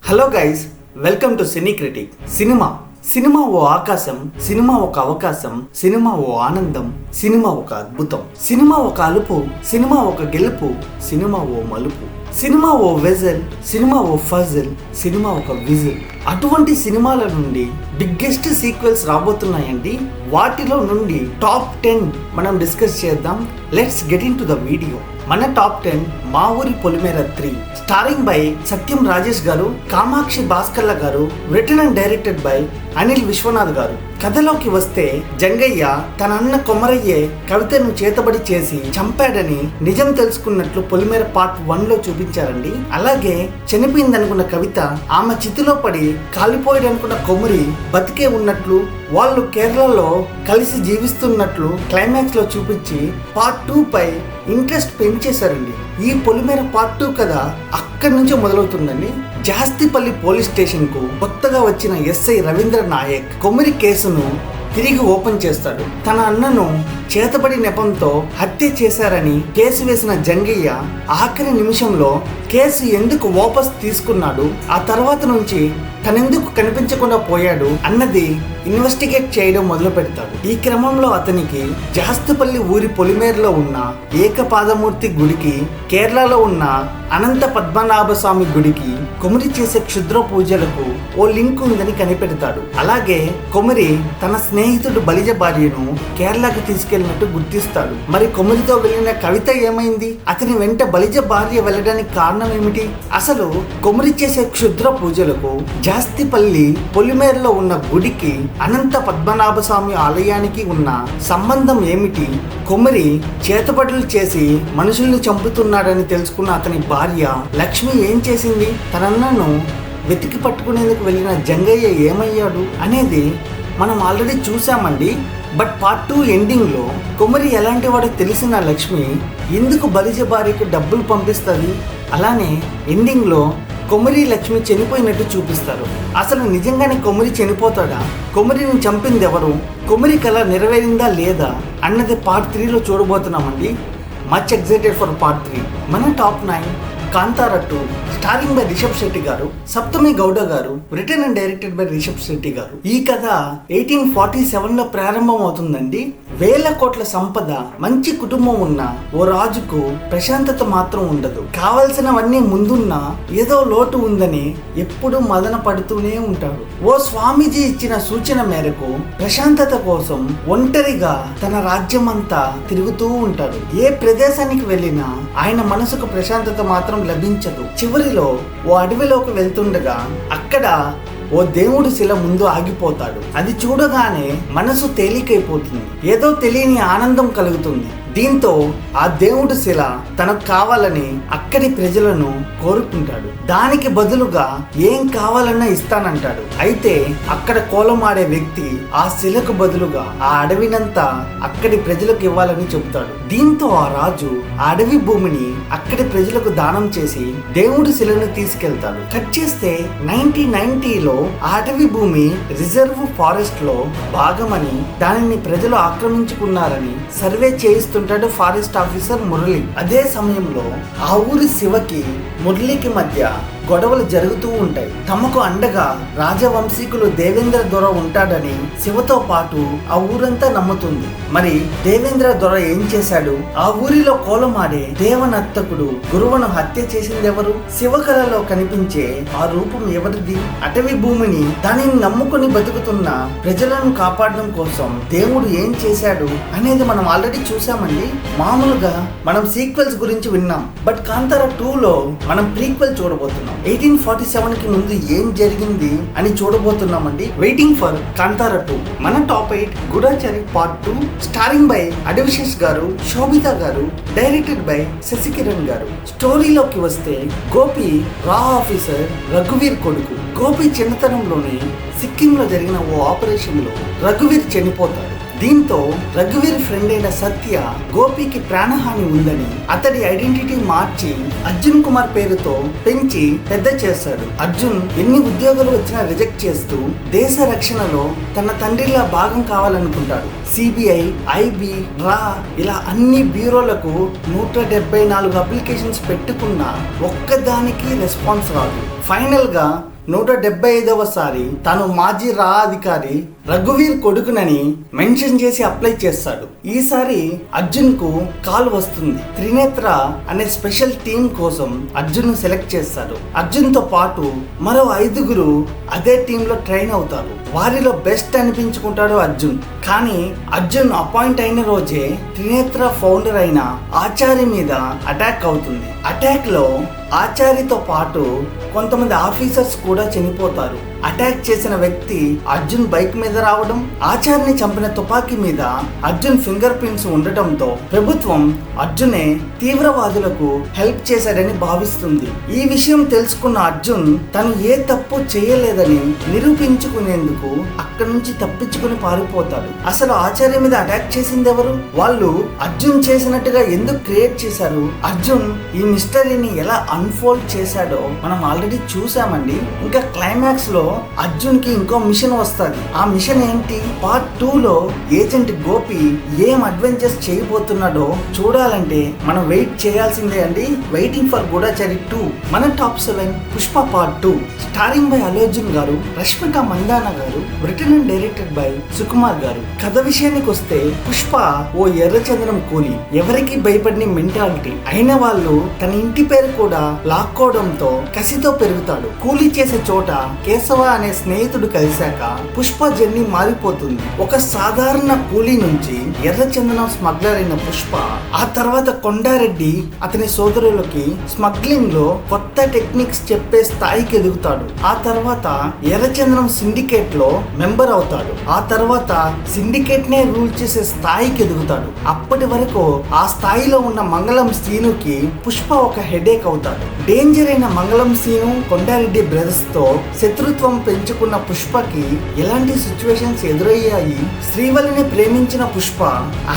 Hello guys, welcome to cine critic. Cinema ఓ ఆకాశం, cinema ఒక అవకాశం, సినిమా ఓ ఆనందం, సినిమా ఒక అద్భుతం, సినిమా ఒక అలుపు, సినిమా ఒక గెలుపు, సినిమా ఓ మలుపు, సినిమా ఓ వెజల్, సినిమా ఓ ఫజల్, సినిమా ఒక విజిల్. అటువంటి సినిమాల నుండి బిగ్గెస్ట్ సీక్వెల్స్ రాబోతున్నాయండి. వాటిలో నుండి టాప్ 10 మనం డిస్కస్ చేద్దాం. Let's get into the video. మన top 10 Maa Oori Polimera 3, starring by Satyam Rajesh గారు, కామాక్షి భాస్కర్ల గారు, written and directed by Anil Vishwanath గారు. కథలోకి వస్తే, జంగయ్య తన అన్న కొమరయ్యే కవితను చేతబడి చేసి చంపాడని నిజం తెలుసుకున్నట్లు పొలిమేర పార్ట్ 1లో చూపించారండి. అలాగే చనిపోయిందనుకున్న కవిత ఆమె చితిలో పడి కాలిపోయాడనుకున్న కొమరి బతికే ఉన్నట్లు, వాళ్ళు కేరళలో కలిసి జీవిస్తున్నట్లు క్లైమాక్స్ లో చూపించి పార్ట్ 2 పై ఇంట్రెస్ట్ పెంచేశారండి. ఈ పొలిమేర పార్ట్ 2 కథ అక్కడి నుంచే మొదలవుతుందండి. జాస్తిపల్లి పోలీస్ స్టేషన్ కు కొత్తగా వచ్చిన ఎస్ఐ రవీంద్ర నాయక్ కొమరి కేసును తిరిగి ఓపెన్ చేస్తాడు. తన అన్నను చేతబడి నెపంతో హత్య చేశారని కేసు వేసిన జంగయ్య ఆఖరి నిమిషంలో కేసు ఎందుకు వాపస్ తీసుకున్నాడు, ఆ తర్వాత నుంచి తనెందుకు కనిపించకుండా పోయాడు అన్నది ఇన్వెస్టిగేట్ చేయడం మొదలు పెడతాడు. ఈ క్రమంలో అతనికి జాస్తిపల్లి ఊరి పొలిమేరలో ఉన్న ఏకపాదమూర్తి గుడికి, కేరళలో ఉన్న అనంత పద్మనాభ స్వామి గుడికి కొమరి చేసే క్షుద్ర పూజలకు ఓ లింక్ ఉందని కనిపెడతాడు. అలాగే కొమరి తన స్నేహితుడు బలిజ భార్యను కేరళకు తీసుకెళ్లినట్టు గుర్తిస్తాడు. మరి కొమరితో వెళ్ళిన కవిత ఏమైంది? అతని వెంట బలిజ భార్య వెళ్ళడానికి కారణం ఏమిటి? అసలు కొమరి చేసే క్షుద్ర పూజలకు జాస్తిపల్లి పొలిమేరలో ఉన్న గుడికి, అనంత పద్మనాభ స్వామి ఆలయానికి ఉన్న సంబంధం ఏమిటి? కొమరి చేతబడులు చేసి మనుషుల్ని చంపుతున్నాడని తెలుసుకున్న అతని భార్య లక్ష్మి ఏం చేసింది? తనన్నను వెతికి పట్టుకునేందుకు వెళ్ళిన జంగయ్య ఏమయ్యాడు అనేది మనం ఆల్రెడీ చూసామండి. బట్ పార్ట్ 2 ఎండింగ్లో కొమరి ఎలాంటి వాడో తెలిసిన లక్ష్మి ఎందుకు బలిజ భార్యకు డబ్బులు పంపిస్తుంది? అలానే ఎండింగ్లో కొమరి లక్ష్మి చనిపోయినట్టు చూపిస్తారు. అసలు నిజంగానే కొమరి చనిపోతాడా? కొమరిని చంపింది ఎవరు? కొమరి కళ నెరవేరిందా లేదా అన్నది పార్ట్ 3లో చూడబోతున్నామండి. Much excited for part 3. మన top 9 Kantara 2, starring by Rishab Shetty garu, Saptami Gowda garu, written and directed by Rishab Shetty garu. ఈ కథ 1847లో ప్రారంభం అవుతుందండి. వేల కోట్ల సంపద, మంచి కుటుంబం ఉన్న ఓ రాజుకు ప్రశాంతత మాత్రం ఉండదు. కావలసినవన్నీ ముందున్నా ఏదో లోటు ఉందని ఎప్పుడూ మదన పడుతూనే ఉంటాడు. ఓ స్వామీజీ ఇచ్చిన సూచన మేరకు ప్రశాంతత కోసం ఒంటరిగా తన రాజ్యం అంతా తిరుగుతూ ఉంటాడు. ఏ ప్రదేశానికి వెళ్ళినా ఆయన మనసుకు ప్రశాంతత మాత్రం లభించదు. చివరిలో ఓ అడవిలోకి వెళ్తుండగా అక్కడ ఓ దేవుడి శిల ముందు ఆగిపోతాడు. అది చూడగానే మనసు తేలికైపోతుంది. ఏదో తెలియని ఆనందం కలుగుతుంది. దీంతో ఆ దేవుడి శిల తనకు కావాలని అక్కడి ప్రజలను కోరుకుంటాడు. దానికి బదులుగా ఏం కావాలన్నా ఇస్తానంటాడు. అయితే అక్కడ కోలమాడే వ్యక్తి ఆ శిలకు బదులుగా ఆ అడవినంతా అక్కడి ప్రజలకు ఇవ్వాలని చెబుతాడు. దీంతో ఆ రాజు ఆ అడవి భూమిని అక్కడి ప్రజలకు దానం చేసి దేవుడి శిలను తీసుకెళ్తాడు. కట్ చేస్తే 1990లో ఆ అటవీ భూమి రిజర్వ్ ఫారెస్ట్ లో భాగమని, దానిని ప్రజలు ఆక్రమించుకున్నారని సర్వే చేయిస్తుంటాడు ఫారెస్ట్ ఆఫీసర్ మురళి. అదే సమయంలో ఆ ఊరి శివకి మురళికి మధ్య గొడవలు జరుగుతూ ఉంటాయి. తమకు అండగా రాజవంశీకులు దేవేంద్ర దొర ఉంటాడని శివతో పాటు ఆ ఊరంతా నమ్ముతుంది. మరి దేవేంద్ర దొర ఏం చేశాడు? ఆ ఊరిలో కోలమాడే దేవనర్తకుడు గురువును హత్య చేసింది ఎవరు? శివ కళలో కనిపించే ఆ రూపం ఎవరిది? అటవీ భూమిని, దానిని నమ్ముకుని బతుకుతున్న ప్రజలను కాపాడడం కోసం దేవుడు ఏం చేశాడు అనేది మనం ఆల్రెడీ చూసామండి. మామూలుగా మనం సీక్వెల్స్ గురించి విన్నాం. బట్ కాంతారా 2లో మనం ప్రీక్వెల్ చూడబోతున్నాం. 1847కి ముందు ఏం జరిగింది అని చూడబోతున్నామండి. Waiting for Kantara 2. మన top 8 Goodachari part 2, starring by Adivi Sesh గారు, శోభిత గారు, డైరెక్టెడ్ బై శశికిరణ్ గారు. స్టోరీలోకి వస్తే, గోపి రా ఆఫీసర్ రఘువీర్ కొడుకు. గోపి చిన్నతనంలోనే సిక్కింలో జరిగిన ఓ ఆపరేషన్లో రఘువీర్ చనిపోతాడు. దీంతో రఘువీర్ ఫ్రెండ్ అయిన సత్య గోపికి ప్రాణహాని ఉందని అతడి ఐడెంటిటీ మార్చి అర్జున్ కుమార్ పేరుతో పెంచి పెద్ద చేస్తాడు. అర్జున్ ఎన్ని ఉద్యోగాలు వచ్చినా రిజెక్ట్ చేస్తూ దేశ రక్షణలో తన తండ్రిలా భాగం కావాలనుకుంటాడు. సిబిఐ, ఐబి, రా ఇలా అన్ని బ్యూరోలకు 174 అప్లికేషన్స్ పెట్టుకున్నా ఒక్కదానికి రెస్పాన్స్ రాదు. ఫైనల్ గా 175వసారి తాను మాజీ రా అధికారి రఘువీర్ కొడుకునని మెన్షన్ చేసి అప్లై చేస్తాడు. ఈసారి అర్జున్ కు కాల్ వస్తుంది. త్రినేత్ర అనే స్పెషల్ టీం కోసం అర్జున్ ను సెలెక్ట్ చేస్తారు. అర్జున్ తో పాటు మరో 5గురు అదే టీమ్ లో ట్రైన్ అవుతారు. వారిలో బెస్ట్ అనిపించుకుంటాడు అర్జున్. కానీ అర్జున్ అపాయింట్ అయిన రోజే త్రినేత్ర ఫౌండర్ అయిన ఆచారి మీద అటాక్ అవుతుంది. అటాక్ లో ఆచారితో పాటు కొంతమంది ఆఫీసర్స్ కూడా చనిపోతారు. అటాక్ చేసిన వ్యక్తి అర్జున్ బైక్ మీద రావడం, ఆచార్ని చంపిన తుపాకీ మీద అర్జున్ ఫింగర్ ప్రింట్స్ ఉండటంతో ప్రభుత్వం అర్జునే తీవ్రవాదులకు హెల్ప్ చేశాడని భావిస్తుంది. ఈ విషయం తెలుసుకున్న అర్జున్ తను ఏ తప్పు చేయలేదని నిరూపించుకునేందుకు అక్కడి నుంచి తప్పించుకుని పారిపోతాడు. అసలు ఆచార్య మీద అటాక్ చేసింది ఎవరు? వాళ్ళు అర్జున్ చేసినట్టుగా ఎందుకు క్రియేట్ చేశారు? అర్జున్ ఈ మిస్టరీని ఎలా అన్ఫోల్డ్ చేశాడో మనం ఆల్రెడీ చూసామండి. ఇంకా క్లైమాక్స్ లో అర్జున్ కి ఇంకో మిషన్ వస్తుంది. ఆ మిషన్ ఏంటి? పార్ట్ 2లో ఏజెంట్ గోపి ఏం అడ్వెంచర్స్ చేయబోతున్నాడో చూడాలంటే మనం వెయిట్ చేయాల్సిందే అండి. Waiting for Goodachari 2. మన top 7 Pushpa part 2 starring by Allu Arjun garu, Rashmika Mandanna garu, written and directed by Sukumar garu. కథ విషయానికి వస్తే పుష్ప ఓ ఎర్రచందనం కూలి, ఎవరికి భయపడిన మెంటాలిటీ అయిన వాళ్ళు తన ఇంటి పేరు కూడా లాక్కోవడంతో కసితో పెరుగుతాడు. కూలీ చేసే చోట కేశవ అనే స్నేహితుడు కలిశాక పుష్ప జర్నీ మారిపోతుంది. ఒక సాధారణ కూలీ నుంచి ఎర్రచందనం స్మగ్లర్ అయిన పుష్ప ఆ తర్వాత కొండారెడ్డి అతని సోదరులకి స్మగ్లింగ్ లో కొత్త టెక్నిక్స్ చెప్పే స్థాయికి ఎదుగుతాడు. ఆ తర్వాత ఎర్రచందనం సిండికేట్ లో మెంబర్ అవుతాడు. ఆ తర్వాత సిండికేట్ నే రూల్ చేసే స్థాయికి ఎదుగుతాడు. అప్పటి వరకు ఆ స్థాయిలో ఉన్న మంగళం సీనుకి పుష్ప ఒక హెడేక్ అవుతాడు. డేంజర్ అయిన మంగళం సీను, కొండారెడ్డి బ్రదర్స్ తో శత్రుత్వం పెంచుకున్న పుష్పకి ఎలాంటి సిచ్యువేషన్స్ ఎదురయ్యాయి? శ్రీవల్లిని ప్రేమించిన పుష్ప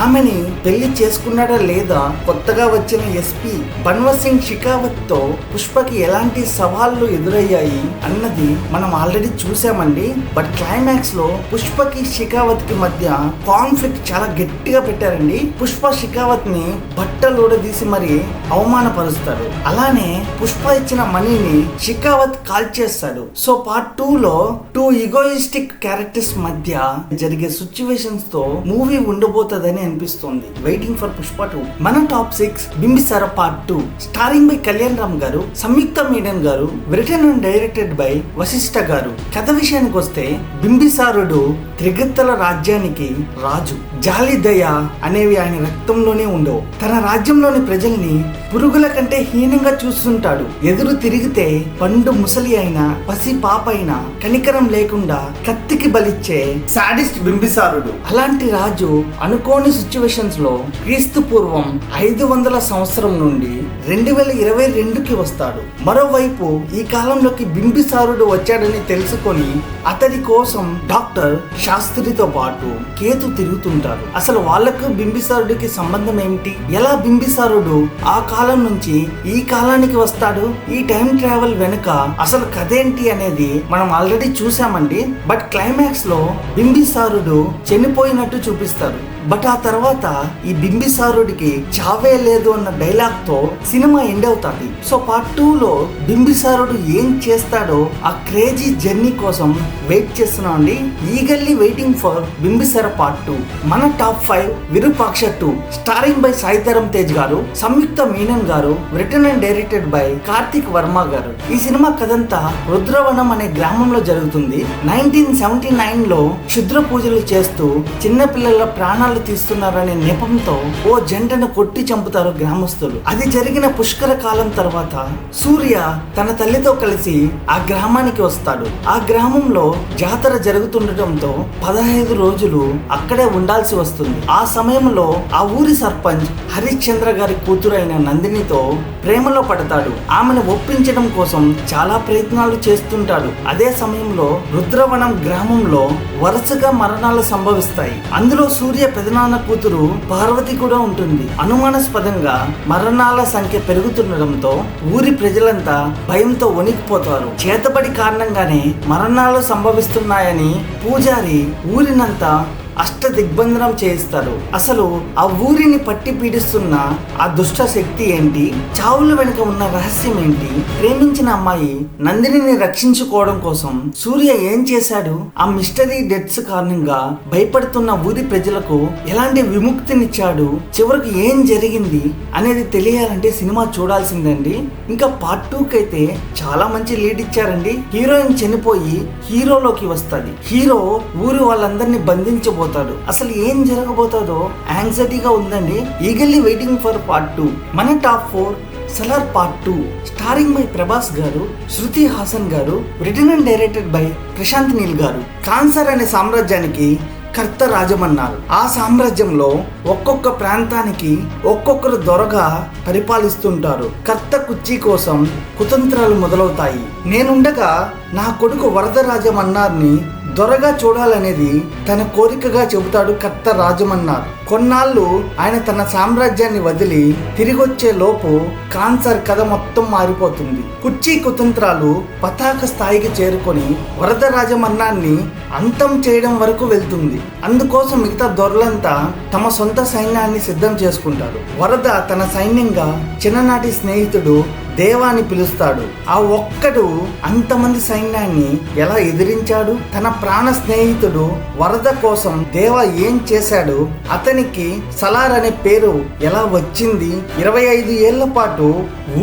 ఆమెని పెళ్లి చేసుకున్నాడా లేదా? కొత్తగా వచ్చిన ఎస్పీ బన్వర్ సింగ్ షికావత్ తో పుష్పకి ఎలాంటి సవాళ్లు ఎదురయ్యాయి అన్నది మనం ఆల్రెడీ చూసామండి. బట్ క్లైమాక్స్ లో పుష్పకి షికావత్ కి మధ్య కాన్ఫ్లిక్ట్ చాలా గట్టిగా పెట్టారండి. పుష్ప షికావత్ ని బట్టలోడదీసి మరి అవమానపరుస్తాడు. అలానే పుష్ప ఇచ్చిన మనీని షికావత్ కాల్ చేస్తాడు. సో పార్ట్ 2లో 2 ఈగోయిస్టిక్ క్యారెక్టర్స్ మధ్య జరిగే సిచ్యువేషన్స్ తో మూవీ ఉండబోతుందని అనిపిస్తుంది. Waiting for Pushpa 2. మన top 6 Bimbisara part 2 starring by Kalyan Ram garu, Samyuktha Menon garu, written and directed by Vashishta garu. కథ విషయానికి వస్తే బింబిసారుడు త్రిగత్తల రాజ్యానికి రాజు. జాలి, దయ అనేవి ఆయన రక్తంలోనే ఉండవు. తన రాజ్యంలోని ప్రజల్ని పురుగుల కంటే హీనంగా చూస్తుంటాడు. ఎదురు తిరిగితే పండు ముసలి అయినా పసి పాప అయినా కనికరం లేకుండా కత్తికి బలిచ్చే సాడిస్ట్ బింబిసారుడు. అలాంటి రాజు అనుకోని సిచ్యువేషన్స్ లో క్రీస్తు పూర్వం 500 సంవత్సరం నుండి 2022కి వస్తాడు. మరోవైపు ఈ కాలంలోకి బింబిసారుడు వచ్చాడని తెలుసుకొని అతడి కోసం డాక్టర్ శాస్త్రితో పాటు కేతు తిరుగుతుంటారు. అసలు వాళ్లకు బింబిసారుడికి సంబంధం ఏమిటి? ఎలా బింబిసారుడు ఆ కాలం నుంచి ఈ కాలానికి వస్తాడు? ఈ టైం ట్రావెల్ వెనుక అసలు కథేంటి అనేది మనం ఆల్రెడీ చూసామండి. బట్ క్లైమాక్స్ లో బింబిసారుడు చనిపోయినట్టు చూపిస్తారు. బట్ ఆ తర్వాత ఈ బింబిసారుడికి చావే లేదు అన్న డైలాగ్ తో సినిమా ఎండ్ అవుతుంది. సో పార్ట్ 2లో బింబిసారుడు ఏం చేస్తాడో ఆ క్రేజీ జర్నీ కోసం వెయిట్ చేస్తున్నాం అండి. Eagerly waiting for Bimbisara part 2. మన top 5 Virupaksha 2 starring by Sai Dharam Tej garu, Samyuktha Menon garu, written and directed by Karthik Varma garu. ఈ సినిమా కథంతా రుద్రవనం అనే గ్రామంలో జరుగుతుంది. 1979లో క్షుద్ర పూజలు చేస్తూ చిన్నపిల్లల ప్రాణాలు తీస్తున్నారనే నెపంతో ఓ జంటను కొట్టి చంపుతారు గ్రామస్తులు. అది జరిగిన పుష్కర కాలం తర్వాత సూర్య తన తల్లితో కలిసి ఆ గ్రామానికి వస్తాడు. ఆ గ్రామంలో జాతర జరుగుతుండటంతో 15 రోజులు అక్కడే ఉండాల్సి వస్తుంది. ఆ సమయంలో ఆ ఊరి సర్పంచ్ హరిశ్చంద్ర గారి కూతురైన నందినితో ప్రేమలో పడతాడు. ఆమెను ఒప్పించడం కోసం చాలా ప్రయత్నాలు చేస్తుంటాడు. అదే సమయంలో రుద్రవనం గ్రామంలో వరుసగా మరణాలు సంభవిస్తాయి. అందులో సూర్య పెదనాన్న కూతురు పార్వతి కూడా ఉంటుంది. అనుమానాస్పదంగా మరణాల సంఖ్య పెరుగుతుండటంతో ఊరి ప్రజలంతా భయంతో వణికిపోతారు. చేతబడి కారణంగానే మరణాలు సంభవిస్తున్నాయని పూజారి ఊరినంతా అష్ట దిగ్బంధనం చేయిస్తారు. అసలు ఆ ఊరిని పట్టి పీడిస్తున్న ఆ దుష్ట శక్తి ఏంటి, చావుల వెనుక ఉన్న రహస్యం ఏంటి, ప్రేమించిన అమ్మాయి నందినిని రక్షించుకోవడం కోసం సూర్య ఏం చేశాడు, ఆ మిస్టరీ డెత్స్ కారణంగా భయపడుతున్న ఊరి ప్రజలకు ఎలాంటి విముక్తినిచ్చాడు, చివరికి ఏం జరిగింది అనేది తెలియాలంటే సినిమా చూడాల్సిందండి. ఇంకా పార్ట్ 2 అయితే చాలా మంచి లీడ్ ఇచ్చారండి. హీరోయిన్ చనిపోయి హీరోలోకి వస్తుంది. హీరో ఊరి వాళ్ళందరినీ బంధించబోతాడు. అసలు ఏం జరగబోతుందో యాంగ్జైటీగా ఉందండి. Eagerly waiting for part 2. మన top 4 Salaar part 2 starring by Prabhas garu, Shruti Haasan garu, written and directed by Prashanth Neel garu. Cancer అనే సామ్రాజ్యానికి కర్త రాజమన్నారు. ఆ సామ్రాజ్యంలో ఒక్కొక్క ప్రాంతానికి ఒక్కొక్కరు దొరగా పరిపాలిస్తుంటారు. కర్త కుర్చీ కోసం కుతంత్రాలు మొదలవుతాయి. నేనుండగా నా కొడుకు వరదరాజమన్నార్ని దొరగా చూడాలనేది తన కోరికగా చెబుతాడు కర్త రాజమన్నారు. కొన్నాళ్ళు ఆయన తన సామ్రాజ్యాన్ని వదిలి తిరిగొచ్చే లోపు కాన్సర్ కథ మొత్తం మారిపోతుంది. కుర్చీ కుతంత్రాలు పతాక స్థాయికి చేరుకొని వరదరాజమన్నాన్ని అంతం చేయడం వరకు వెళ్తుంది. అందుకోసం మిగతా దొరలంతా తమ సొంత సైన్యాన్ని సిద్ధం చేసుకుంటారు. వరద తన సైన్యంగా చిన్ననాటి స్నేహితుడు దేవాని పిలుస్తాడు. ఆ ఒక్కడు అంతమంది సైన్యాన్ని ఎలా ఎదిరించాడు, తన ప్రాణ స్నేహితుడు వరద కోసం దేవ ఏం చేశాడు, అతనికి సలార్ అనే పేరు ఎలా వచ్చింది, 25 ఏళ్ల పాటు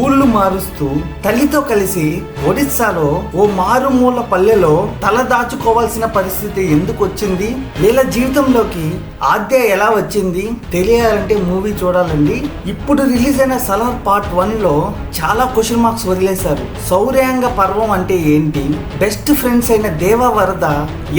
ఊళ్ళు మారుస్తూ తల్లితో కలిసి ఒడిస్సాలో ఓ మారుమూల పల్లెలో తల దాచుకోవాల్సిన పరిస్థితి ఎందుకు వచ్చింది, వీళ్ళ జీవితంలోకి ఆద్య ఎలా వచ్చింది తెలియాలంటే మూవీ చూడాలండి. ఇప్పుడు రిలీజ్ అయిన సలార్ పార్ట్ 1లో చాలా క్వశ్చన్ మార్క్స్ వదిలేశారు. శౌర్యాంగ పర్వం అంటే ఏంటి, బెస్ట్ ఫ్రెండ్స్ అయిన దేవ వరద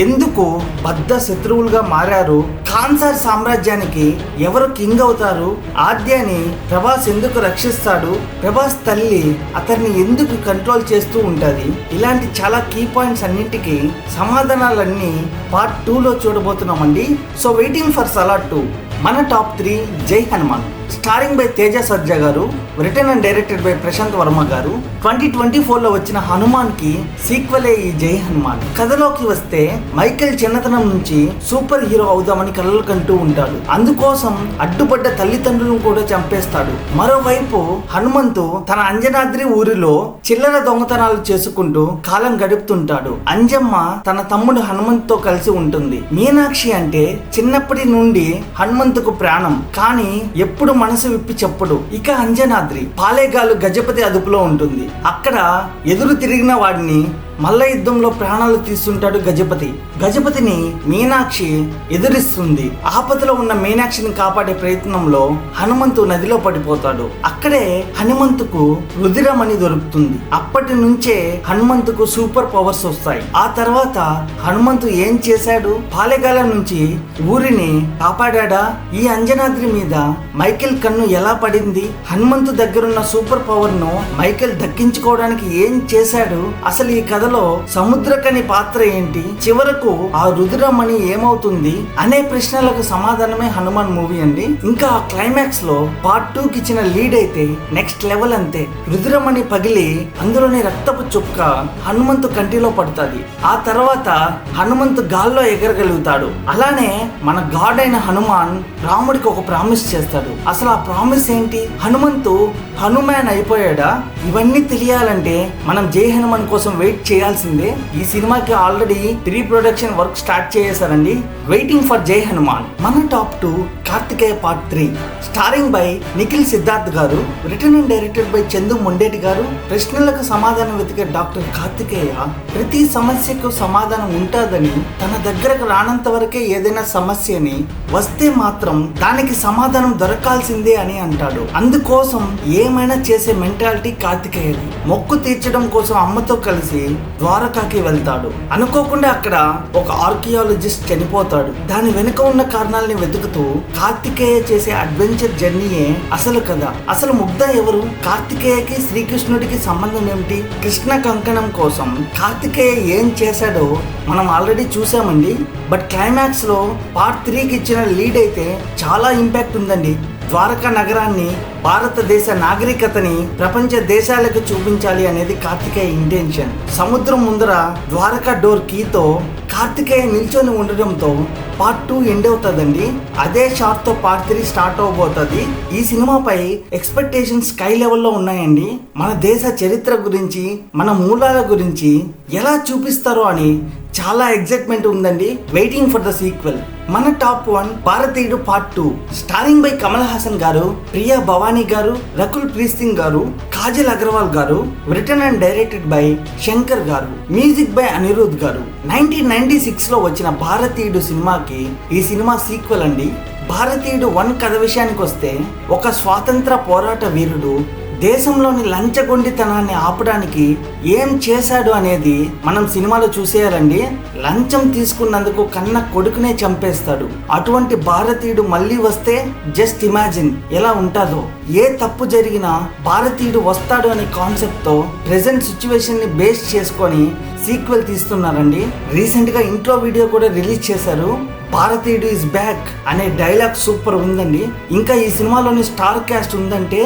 ఎందుకు బద్ద శత్రువులుగా మారారు, కాన్సార్ సామ్రాజ్యానికి ఎవరు కింగ్ అవుతారు, ఆద్యాని ప్రభాస్ ఎందుకు రక్షిస్తాడు, ప్రభాస్ తల్లి అతన్ని ఎందుకు కంట్రోల్ చేస్తూ ఉంటది, ఇలాంటి చాలా కీ పాయింట్స్ అన్నింటికి సమాధానాలన్నీ పార్ట్ 2లో చూడబోతున్నామండి. So waiting for Salaar 2. మన top 3 Jai Hanuman starring by Teja Sarja garu, written and directed by Prashanth Varma garu. 2024లో వచ్చిన హనుమాన్ కి సీక్వెలే ఈ జై హనుమాన్. కథలోకి వస్తే మైకేల్ చిన్నతనం నుంచి సూపర్ హీరో అవుదామని కలలు కంటూ ఉంటాడు. అందుకోసం అడ్డుపడ్డ తల్లిదండ్రులను కూడా చంపేస్తాడు. మరోవైపు హనుమంతు తన అంజనాద్రి ఊరిలో చిల్లర దొంగతనాలు చేసుకుంటూ కాలం గడుపుతుంటాడు. అంజమ్మ తన తమ్ముడు హనుమంతుతో కలిసి ఉంటుంది. మీనాక్షి అంటే చిన్నప్పటి నుండి హనుమంతుకు ప్రాణం, కానీ ఎప్పుడు మనసు విప్పి చెప్పడు. ఇక అంజనాద్రి పాలేగాలు గజపతి అదుపులో ఉంటుంది. అక్కడ ఎదురు తిరిగిన వాడిని మల్ల యుద్ధంలో ప్రాణాలు తీస్తుంటాడు గజపతి. గజపతిని మీనాక్షి ఎదురిస్తుంది. ఆపదలో ఉన్న మీనాక్షిని కాపాడే ప్రయత్నంలో హనుమంతు నదిలో పడిపోతాడు. అక్కడే హనుమంతుకు రుధిరమణి దొరుకుతుంది. అప్పటి నుంచే హనుమంతుకు సూపర్ పవర్స్ వస్తాయి. ఆ తర్వాత హనుమంతు ఏం చేశాడు, పాలెగాల నుంచి ఊరిని కాపాడా, ఈ అంజనాద్రి మీద మైకేల్ కన్ను ఎలా పడింది, హనుమంతు దగ్గరున్న సూపర్ పవర్ ను మైకేల్ దక్కించుకోవడానికి ఏం చేశాడు, అసలు ఈ కథలో సముద్రకని పాత్ర ఏంటి, చివరకు ఆ రుద్రమణి ఏమవుతుంది అనే ప్రశ్నలకు సమాధానమే హనుమాన్ మూవీ అండి. ఇంకా క్లైమాక్స్ లో పార్ట్ 2కి ఇచ్చిన లీడ్ అయితే నెక్స్ట్ లెవెల్ అంతే. రుద్రమణి పగిలి అందులోని రక్తపు చుక్క హనుమంతు కంటిలో పడుతుంది. ఆ తర్వాత హనుమంతు గాల్లో ఎగరగలుగుతాడు. అలానే మన గాడ్ అయిన హనుమాన్ రాముడికి ఒక ప్రామిస్ చేస్తాడు. అసలు ఆ ప్రామిస్ ఏంటి, హనుమంతు హనుమాన్ అయిపోయాడా, ఇవన్నీ తెలియాలంటే మనం జై హనుమాన్ కోసం వెయిట్ చేయాల్సిందే. ఈ సినిమాకి already pre production work start చేశారండి. Waiting for Jai Hanuman. మన top 2 Karthikeya part 3 starring by Nikhil Siddharth garu, written and directed by Chandu Mondeti garu. ప్రశ్నలకు సమాధానం వెతికే డాక్టర్ కార్తికేయ ప్రతి సమస్యకు సమాధానం ఉంటుందని, తన దగ్గరకు రానంత వరకే ఏదైనా సమస్యని వస్తే మాత్రం దానికి సమాధానం దొరకాల్సిందే అని అంటాడు. అందుకోసం ఏమైనా చేసే మెంటాలిటీ కార్తికేయది. మొక్కు తీర్చడం కోసం అమ్మతో కలిసి ద్వారకాకి వెళ్తాడు. అనుకోకుండా అక్కడ ఒక ఆర్కియాలజిస్ట్ చనిపోతాడు. దాని వెనుక ఉన్న కారణాలని వెతుకుతూ కార్తికేయ చేసే అడ్వెంచర్ జర్నీయే అసలు కథ. అసలు ముగ్ధ ఎవరు, కార్తికేయకి శ్రీకృష్ణుడికి సంబంధం ఏమిటి, కృష్ణ కంకణం కోసం కార్తికేయ ఏం చేశాడో మనం ఆల్రెడీ చూసామండి. బట్ క్లైమాక్స్ లో పార్ట్ 3కి ఇచ్చిన లీడ్ అయితే చాలా ఇంపాక్ట్ ఉందండి. ద్వారకా నగరాన్ని, భారతదేశ నాగరికతని ప్రపంచ దేశాలకు చూపించాలి అనేది కార్తికేయ ఇంటెన్షన్. సముద్రం ముందర ద్వారకా డోర్ కీతో కార్తికేయ నిల్చొని ఉండడంతో పార్ట్ 2 ఎండ్ అవుతుందండి. అదే షార్ట్ తో పార్ట్ 3 స్టార్ట్ అవబోతుంది. ఈ సినిమాపై ఎక్స్పెక్టేషన్స్ స్కై లెవెల్లో ఉన్నాయండి. మన దేశ చరిత్ర గురించి, మన మూలాల గురించి ఎలా చూపిస్తారో అని చాలా ఎగ్జైట్మెంట్ ఉందండి. Waiting for the sequel. మన టాప్ 1 భారతీయుడు part 2 starring by Kamal Haasan గారు, ప్రియా భవానీ గారు, రకుల్ ప్రీత్ సింగ్ గారు, కాజల్ అగర్వాల్ గారు, return and directed by Shankar గారు, మ్యూజిక్ బై అనిరుద్ గారు. 1996 లో వచ్చిన భారతీయుడు సినిమాకి ఈ సినిమా సీక్వెల్ అండి. భారతీయుడు 1 కథ విషయానికి వస్తే, ఒక స్వాతంత్ర పోరాట వీరుడు దేశంలోని లంచగొండితనాన్ని ఆపడానికి ఏం చేశాడు అనేది మనం సినిమాలో చూసేయాలండి. లంచం తీసుకున్నందుకు కన్న కొడుకునే చంపేస్తాడు. అటువంటి భారతీయుడు మళ్ళీ వస్తే జస్ట్ ఇమాజిన్ ఎలా ఉంటుందో. ఏ తప్పు జరిగినా భారతీయుడు వస్తాడు అనే కాన్సెప్ట్ తో ప్రెసెంట్ సిచ్యువేషన్ ని బేస్ చేసుకొని సీక్వెల్ తీస్తున్నారండి. రీసెంట్ గా ఇంట్రో వీడియో కూడా రిలీజ్ చేశారు. భారతీయుడు ఇస్ బ్యాక్ అనే డైలాగ్ సూపర్ ఉందండి. ఇంకా ఈ సినిమాలోని స్టార్ క్యాస్ట్ ఉందంటే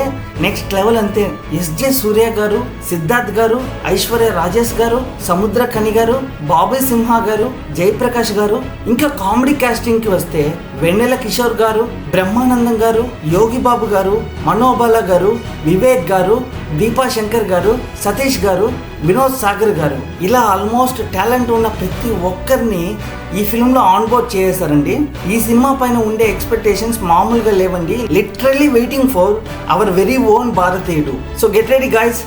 నెక్స్ట్ లెవెల్ అంతే. ఎస్జే సూర్య గారు, సిద్ధార్థ్ గారు, ఐశ్వర్య రాజేష్ గారు, సముద్రఖని గారు, బాబీ సింహ గారు, జయప్రకాష్ గారు. ఇంకా కామెడీ కాస్టింగ్ కి వస్తే వెన్నెల కిషోర్ గారు, బ్రహ్మానందం గారు, యోగి బాబు గారు, మనోబాల గారు, వివేక్ గారు, దీపా శంకర్ గారు, సతీష్ గారు, వినోద్ సాగర్ గారు, ఇలా ఆల్మోస్ట్ టాలెంట్ ఉన్న ప్రతి ఒక్కరిని ఈ ఫిల్మ్ లో ఆన్ బోర్డ్ చేశారండి. ఈ సినిమా పైన ఉండే ఎక్స్పెక్టేషన్స్ మామూలుగా లేవండి. Literally waiting for hour very own భారతీయుడు. సో గెట్ రెడీ గైస్,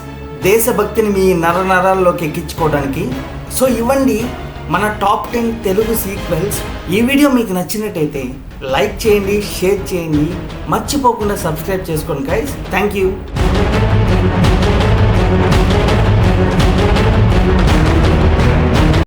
దేశభక్తిని మీ నరాల్లోకి ఎక్కించుకోవడానికి. సో ఇవ్వండి మన టాప్ 10 తెలుగు సీక్వెల్స్. ఈ వీడియో మీకు నచ్చినట్టయితే లైక్ చేయండి, షేర్ చేయండి, మర్చిపోకుండా సబ్స్క్రైబ్ చేసుకోండి గైస్. Thank you.